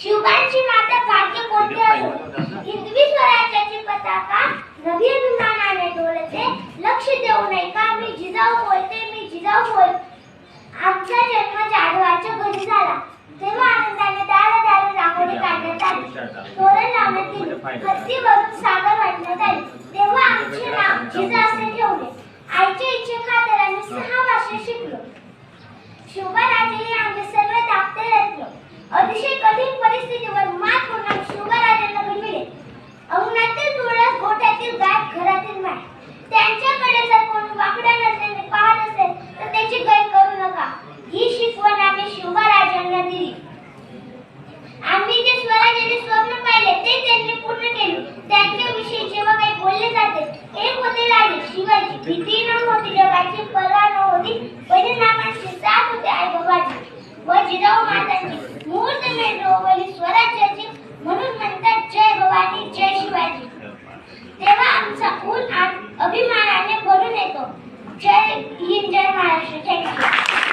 शिवबांची माता भाग्य कोणते असो, हिंदवी स्वराज्याची पताका नवी अभिमानाने डोलते. लक्ष देऊ नये का मी जिजाऊ बोलते, मी जिजाऊ बोल. आमचा जन्म जाधवाच्या घरी झाला तेव्हा आनंदाने दार रांगोळी काढण्यात आली, तोरण लावण्यात गेले, हत्तीवरून सागर वाटण्यात आले. तेव्हा आमचे नाव जिजा असे ठेवले. आईच्या इच्छेखातर आम्ही 6 भाषा शिकलो. शिवबाराजे आमचे सर्व दाप्तर रत्न. अतिशय कठीण परिस्थितीवर मात करून शिवबाराजांना घडविले. अंगणातील तुळस, गोठ्यातील गाय, घरातील माय. त्यांच्याकडे जर कोणी वाकड्या नजरेने पाहत असेल तर त्याची गय करू नका. ही शिकवण आम्ही शिवबाराजांना दिली. आम्ही जे स्वराज्याचे स्वप्न पाहिले ते त्यांनी पूर्ण केले. त्यांच्याविषयी जेव्हा काही बोलले जाते, एक होते लाडे शिवाजी, भीती नव्हती जगाची, पर्वा नव्हती परिणामांची, साथ होते आई बाबाची व जिजाऊ मातांची. मुहूर्तमेढ रोवली स्वराज्याची, म्हणून म्हणतात जय भवानी जय शिवाजी. तेव्हा आमचा ऊन अभिमानाने भरून येतो. जय हिंद, जय महाराष्ट्र. थँक्यू.